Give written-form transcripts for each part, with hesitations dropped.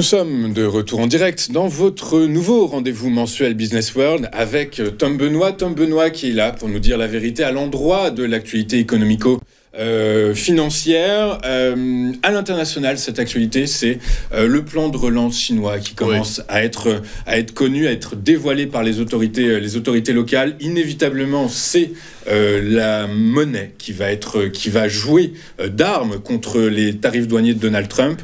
Nous sommes de retour en direct dans votre nouveau rendez-vous mensuel Business World avec Tom Benoît. Tom Benoît qui est là pour nous dire la vérité à l'endroit de l'actualité économico-financière. À l'international, cette actualité, c'est le plan de relance chinois qui commence à être connu, à être dévoilé par les autorités locales. Inévitablement, c'est la monnaie qui va jouer d'armes contre les tarifs douaniers de Donald Trump.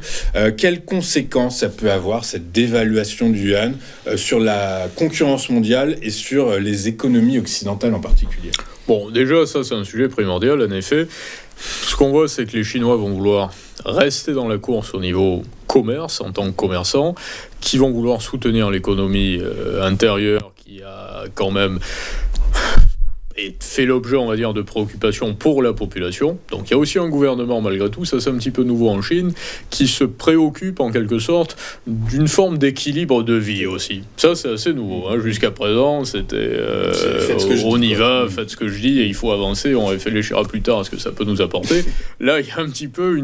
Quelles conséquences ça peut avoir, cette dévaluation du yuan, sur la concurrence mondiale et sur les économies occidentales en particulier? Bon, déjà, ça, c'est un sujet primordial, en effet. Ce qu'on voit, c'est que les Chinois vont vouloir rester dans la course au niveau commerce, en tant que commerçants, qui vont vouloir soutenir l'économie intérieure, qui a quand même fait l'objet, on va dire, de préoccupations pour la population. Donc il y a aussi un gouvernement, malgré tout, ça c'est un petit peu nouveau en Chine, qui se préoccupe en quelque sorte d'une forme d'équilibre de vie aussi. Ça c'est assez nouveau. Jusqu'à présent, c'était on y va, faites ce que je dis et il faut avancer, on réfléchira plus tard à ce que ça peut nous apporter. Là, il y a un petit peu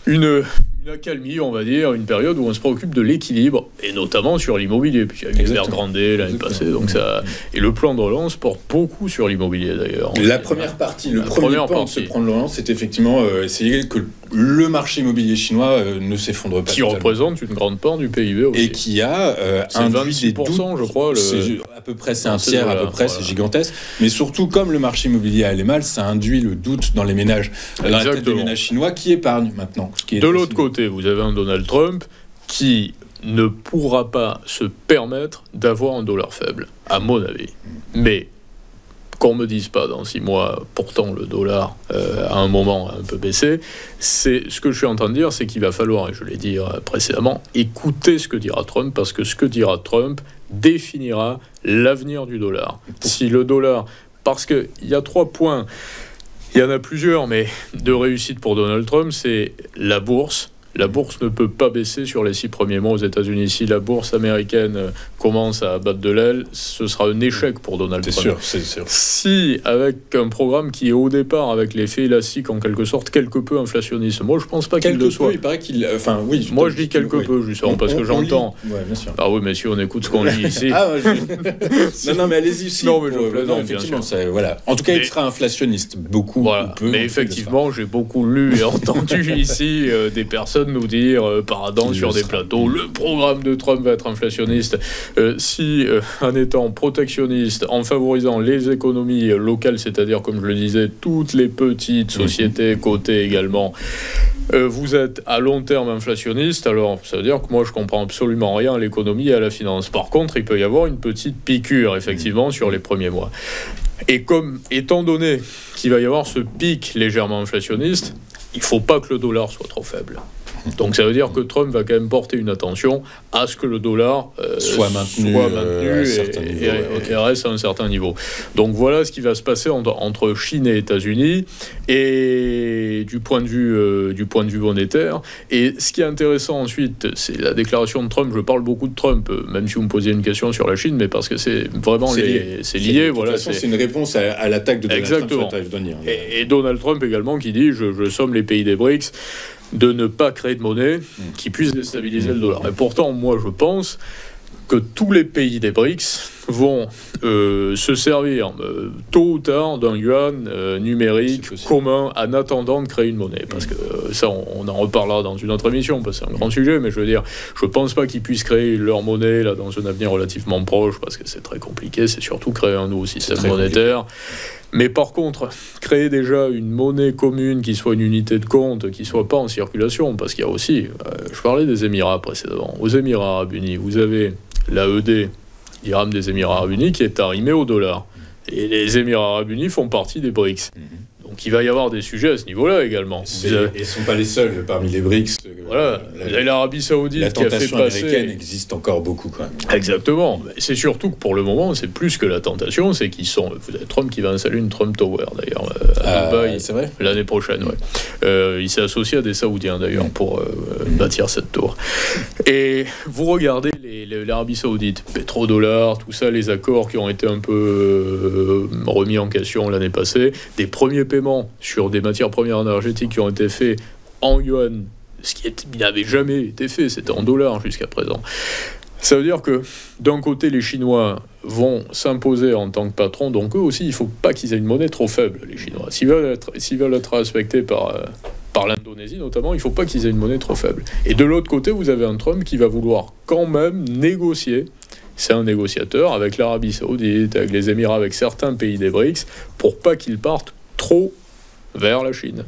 une accalmie, on va dire, une période où on se préoccupe de l'équilibre, et notamment sur l'immobilier, puisqu'il y a eu Evergrande l'année passée, donc ça... Et le plan de relance porte beaucoup sur l'immobilier, d'ailleurs. La première partie, le premier pan de ce plan de relance, c'est effectivement essayer que le marché immobilier chinois ne s'effondre pas. Qui représente une grande part du PIB aussi. Et qui a induit 26%, je crois. À peu près, c'est un tiers, à peu près, voilà. C'est gigantesque. Mais surtout, comme le marché immobilier allait mal, ça induit le doute dans les ménages, dans la tête des ménages chinois qui épargnent maintenant. De l'autre côté, vous avez un Donald Trump qui ne pourra pas se permettre d'avoir un dollar faible, à mon avis. Mais qu'on ne me dise pas dans 6 mois, pourtant le dollar à un moment a un peu baissé, c'est ce que je suis en train de dire, c'est qu'il va falloir, et je l'ai dit précédemment, écouter ce que dira Trump, parce que ce que dira Trump définira l'avenir du dollar. Si le dollar... Parce qu'il y a 3 points, il y en a plusieurs, mais de réussite pour Donald Trump, c'est la bourse. La bourse ne peut pas baisser sur les 6 premiers mois aux États-Unis. Si la bourse américaine commence à battre de l'aile, ce sera un échec pour Donald Trump. C'est sûr. Si, avec un programme qui est au départ, avec l'effet élastique en quelque sorte, quelque peu inflationniste, moi je pense pas qu'il le soit. Il paraît qu'il... Enfin, oui. Moi je dis quelque peu, justement, parce que j'entends... Oui, bien sûr. Ah oui, mais si on écoute ce qu'on lit ici... Non, mais allez-y. Si, non, mais je plaisante, effectivement, voilà. En tout cas, il sera inflationniste. Beaucoup, voilà. peu. Mais effectivement, j'ai beaucoup lu et entendu ici des personnes nous dire pardon sur des plateaux, le programme de Trump va être inflationniste en étant protectionniste, en favorisant les économies locales, c'est-à-dire, comme je le disais, toutes les petites sociétés cotées également, vous êtes à long terme inflationniste. Alors ça veut dire que moi je comprends absolument rien à l'économie et à la finance. Par contre, il peut y avoir une petite piqûre effectivement sur les premiers mois. Et comme, étant donné qu'il va y avoir ce pic légèrement inflationniste, il ne faut pas que le dollar soit trop faible. Donc ça veut dire que Trump va quand même porter une attention à ce que le dollar soit maintenu et reste à un certain niveau. Donc voilà ce qui va se passer entre Chine et États-Unis, et du point de vue monétaire. Et ce qui est intéressant ensuite, c'est la déclaration de Trump. Je parle beaucoup de Trump, même si vous me posiez une question sur la Chine, mais parce que c'est vraiment c'est lié. Voilà, c'est une réponse à l'attaque de Donald Trump sur les tarifs douaniers. Et Donald Trump également qui dit je somme les pays des BRICS de ne pas créer de monnaie qui puisse déstabiliser le dollar. Et pourtant, moi, je pense que tous les pays des BRICS vont se servir tôt ou tard d'un yuan numérique commun en attendant de créer une monnaie. Parce que ça, on en reparlera dans une autre émission, parce que c'est un grand sujet, mais je veux dire, je ne pense pas qu'ils puissent créer leur monnaie là, dans un avenir relativement proche, parce que c'est très compliqué, c'est surtout créer un nouveau système monétaire. Mais par contre, créer déjà une monnaie commune qui soit une unité de compte, qui ne soit pas en circulation, parce qu'il y a aussi, je parlais des Émirats précédemment, aux Émirats Arabes Unis, vous avez l'AED, l'Irham des Émirats Arabes Unis, qui est arrimé au dollar. Et les Émirats Arabes Unis font partie des BRICS. Donc il va y avoir des sujets à ce niveau-là également. Et ils ne sont pas les seuls parmi les BRICS. Voilà, l'Arabie Saoudite qui a fait passer... La tentation américaine existe encore beaucoup quand même. Exactement. C'est surtout que pour le moment, c'est plus que la tentation, c'est qu'ils sont... Vous avez Trump qui va installer une Trump Tower d'ailleurs à Dubaï, c'est vrai, l'année prochaine. Ouais. Il s'est associé à des Saoudiens d'ailleurs pour bâtir cette tour. Et vous regardez l'Arabie Saoudite, pétrodollar, tout ça, les accords qui ont été un peu remis en question l'année passée, des premiers paiements sur des matières premières énergétiques qui ont été faits en yuan ce qui n'avait jamais été fait, c'était en dollars jusqu'à présent. Ça veut dire que d'un côté, les Chinois vont s'imposer en tant que patrons, donc eux aussi, il ne faut pas qu'ils aient une monnaie trop faible, les Chinois. S'ils veulent être respectés par l'Indonésie notamment, il ne faut pas qu'ils aient une monnaie trop faible. Et de l'autre côté, vous avez un Trump qui va vouloir quand même négocier. C'est un négociateur avec l'Arabie Saoudite, avec les Émirats, avec certains pays des BRICS, pour pas qu'ils partent trop vers la Chine.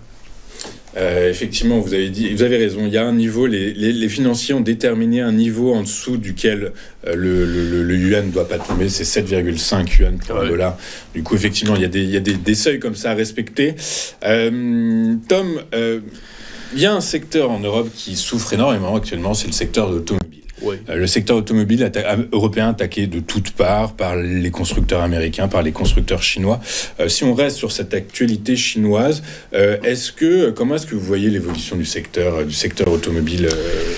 Effectivement, vous avez raison. Il y a un niveau, les financiers ont déterminé un niveau en dessous duquel le yuan ne doit pas tomber. C'est 7,5 yuan pour un dollar. Du coup, effectivement, il y a des seuils comme ça à respecter. Tom, il y a un secteur en Europe qui souffre énormément actuellement, c'est le secteur de l'automobile. Oui. Le secteur automobile européen attaqué de toutes parts par les constructeurs américains, par les constructeurs chinois. Si on reste sur cette actualité chinoise, comment est-ce que vous voyez l'évolution du secteur automobile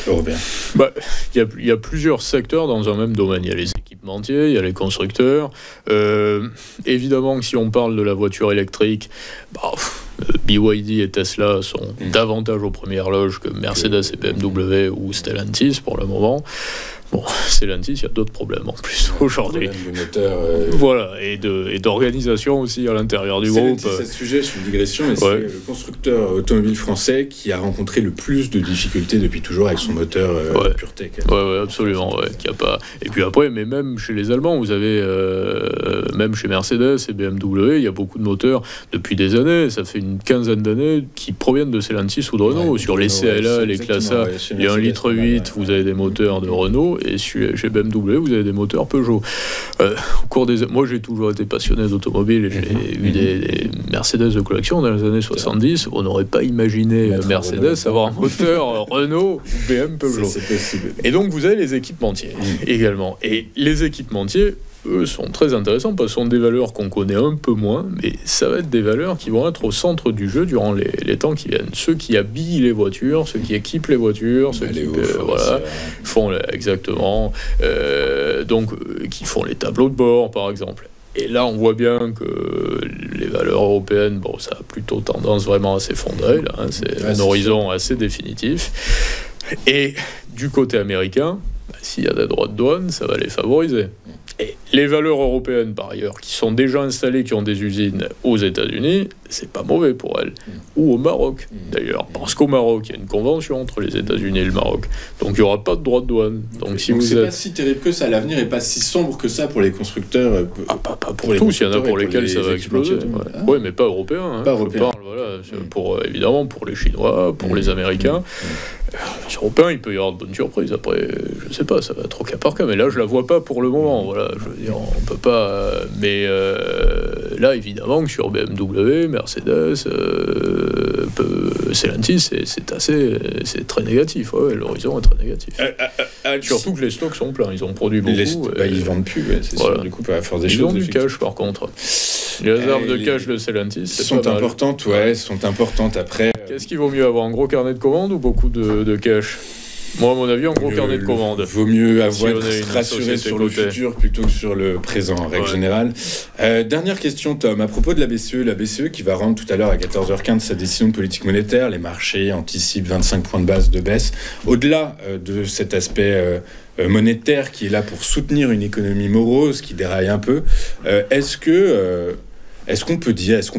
européen ? Il y a plusieurs secteurs dans un même domaine. Il y a les équipementiers, il y a les constructeurs. Évidemment que si on parle de la voiture électrique, BYD et Tesla sont davantage aux premières loges que Mercedes et BMW ou Stellantis pour le moment. Bon, Stellantis, il y a d'autres problèmes en plus aujourd'hui. Le moteur, voilà, et d'organisation aussi à l'intérieur du groupe. C'est ce sujet, c'est une digression, mais c'est le constructeur automobile français qui a rencontré le plus de difficultés depuis toujours avec son moteur PureTech. Oui, absolument. Qu'il y a pas... Et puis après, mais même chez les Allemands, vous avez, même chez Mercedes et BMW, il y a beaucoup de moteurs depuis des années. Ça fait une quinzaine d'années qui proviennent de Stellantis ou de Renault. Sur les CLA, les Classe A, il y a 1,8 litre, vous avez des moteurs de Renault. Et chez BMW, vous avez des moteurs Peugeot. Moi, j'ai toujours été passionné d'automobile et j'ai eu des Mercedes de collection dans les années 70. On n'aurait pas imaginé Mercedes avoir un moteur Renault ou BMW Peugeot. C'est possible. Et donc, vous avez les équipementiers également. Et les équipementiers, eux, sont très intéressants parce que ce sont des valeurs qu'on connaît un peu moins, mais ça va être des valeurs qui vont être au centre du jeu durant les temps qui viennent. Ceux qui habillent les voitures, ceux qui équipent les voitures, ceux qui font exactement, qui font les tableaux de bord, par exemple. Et là, on voit bien que les valeurs européennes, ça a plutôt tendance vraiment à s'effondrer. Là, c'est un horizon assez définitif. Et du côté américain, s'il y a des droits de douane, ça va les favoriser. Et les valeurs européennes, par ailleurs, qui sont déjà installées, qui ont des usines aux États-Unis, c'est pas mauvais pour elles. Ou au Maroc, d'ailleurs. Parce qu'au Maroc, il y a une convention entre les États-Unis et le Maroc. Donc, il n'y aura pas de droit de douane. Donc c'est pas si terrible que ça. L'avenir n'est pas si sombre que ça pour les constructeurs. Pas pour tous. Il y en a pour lesquels ça va exploser. Oui, mais pas européens. Pas européens. Évidemment, pour les Chinois, pour les Américains. Les Européens, il peut y avoir de bonnes surprises. Après, je ne sais pas, ça va être au cas par cas. Mais là, je ne la vois pas pour le moment. Voilà, je veux dire, on ne peut pas... là, évidemment, que sur BMW, Mercedes, Stellantis, c'est très négatif. L'horizon est très négatif. Surtout que les stocks sont pleins. Ils ont produit beaucoup. Ils vendent plus, c'est sûr. Du coup, à force des choses... Ils ont du cash, par contre. Les réserves de cash de Stellantis, sont importantes, sont importantes après. Qu'est-ce qu'il vaut mieux avoir, un gros carnet de commandes ou beaucoup de cash ? Moi, à mon avis, un gros carnet de commandes. Vaut mieux être rassuré sur le futur plutôt que sur le présent, en règle générale. Dernière question, Tom, à propos de la BCE qui va rendre tout à l'heure à 14h15 sa décision de politique monétaire. Les marchés anticipent 25 points de base de baisse. Au-delà de cet aspect monétaire qui est là pour soutenir une économie morose qui déraille un peu, est-ce qu'on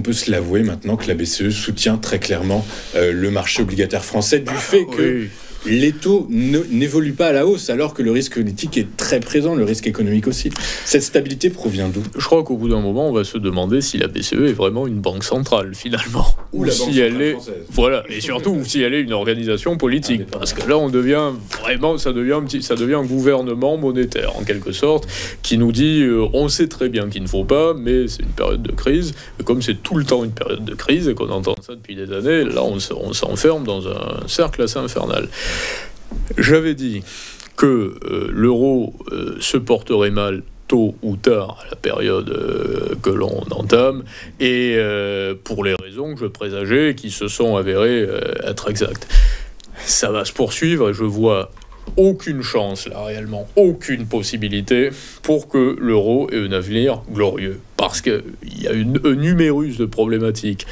peut se l'avouer maintenant que la BCE soutient très clairement le marché obligataire français du fait que les taux n'évoluent pas à la hausse alors que le risque politique est très présent, le risque économique aussi. Cette stabilité provient d'où ? Je crois qu'au bout d'un moment, on va se demander si la BCE est vraiment une banque centrale, finalement. Ou la banque centrale française. Voilà, et surtout si elle est une organisation politique. Parce que là, on devient vraiment, ça devient un gouvernement monétaire, en quelque sorte, qui nous dit, on sait très bien qu'il ne faut pas, mais c'est une période de crise. Et comme c'est tout le temps une période de crise, et qu'on entend ça depuis des années, là, on s'enferme dans un cercle assez infernal. J'avais dit que l'euro se porterait mal tôt ou tard à la période que l'on entame, et pour les raisons que je présageais qui se sont avérées être exactes. Ça va se poursuivre et je vois aucune chance, là, réellement, aucune possibilité pour que l'euro ait un avenir glorieux. Parce qu'il y a un numérus de problématiques.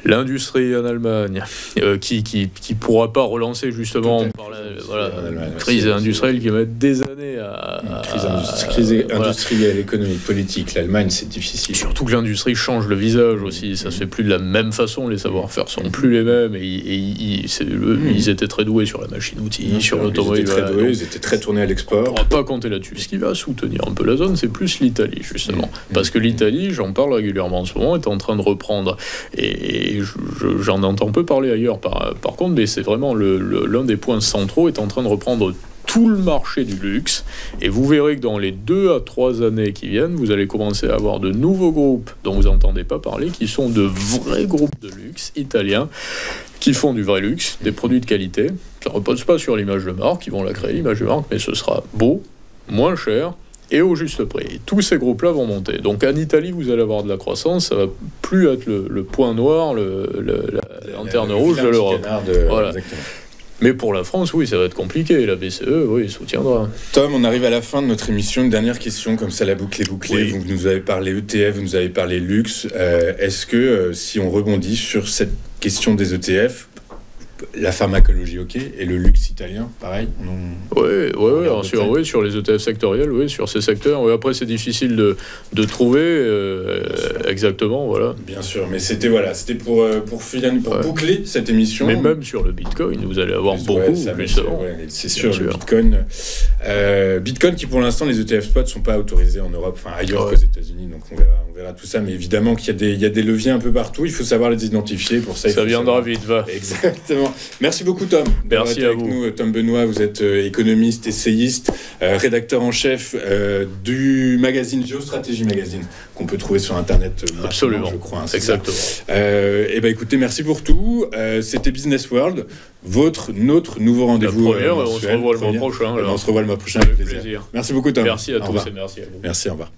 L'industrie en Allemagne, qui pourra pas relancer justement par une crise industrielle qui va mettre des années à... Crise industrielle, économique, politique. L'Allemagne, c'est difficile. Surtout que l'industrie change le visage aussi. Ça se fait plus de la même façon. Les savoir-faire sont plus les mêmes. Et ils étaient très doués sur la machine-outil, sur l'automobile. Ils étaient très tournés à l'export. On ne va pas compter là-dessus. Ce qui va soutenir un peu la zone, c'est plus l'Italie, justement. Parce que l'Italie, j'en parle régulièrement en ce moment, est en train de reprendre. Et j'en entends peu parler ailleurs, par contre, mais c'est vraiment l'un des points centraux, est en train de reprendre tout le marché du luxe, et vous verrez que dans les 2 à 3 années qui viennent, vous allez commencer à avoir de nouveaux groupes dont vous n'entendez pas parler, qui sont de vrais groupes de luxe italiens, qui font du vrai luxe, des produits de qualité. Ça ne repose pas sur l'image de marque, ils vont la créer, l'image de marque, mais ce sera beau, moins cher, et au juste prix. Et tous ces groupes-là vont monter. Donc en Italie, vous allez avoir de la croissance, ça va plus être le point noir, la lanterne rouge de l'Europe. Voilà. Exactement. Mais pour la France, oui, ça va être compliqué. La BCE, oui, soutiendra. Tom, on arrive à la fin de notre émission. Une dernière question, comme ça la boucle est bouclée. Oui. Vous nous avez parlé ETF, vous nous avez parlé luxe. Est-ce que, si on rebondit sur cette question des ETF, la pharmacologie, ok, et le luxe italien, pareil. Oui, sur les ETF sectoriels, oui, sur ces secteurs. Oui, après, c'est difficile de trouver exactement, voilà. Bien sûr, mais c'était pour boucler cette émission. Mais même sur le Bitcoin, vous allez avoir beaucoup plus avant. C'est sûr, le Bitcoin. Bitcoin qui, pour l'instant, les ETF spot ne sont pas autorisés en Europe, enfin ailleurs qu'aux États-Unis, donc on verra tout ça. Mais évidemment qu'il y a des leviers un peu partout. Il faut savoir les identifier. Pour ça, ça viendra vite, va. Exactement. Merci beaucoup, Tom. Merci à vous. Avec nous, Tom Benoît, vous êtes économiste, essayiste, rédacteur en chef du magazine Géostratégie Magazine, qu'on peut trouver sur Internet. Absolument, je crois. exactement. Écoutez, merci pour tout. C'était Business World, notre nouveau rendez-vous. On se revoit le mois prochain. On se revoit le mois prochain avec plaisir. Merci beaucoup, Tom. Merci à tous et merci à vous. Merci, au revoir.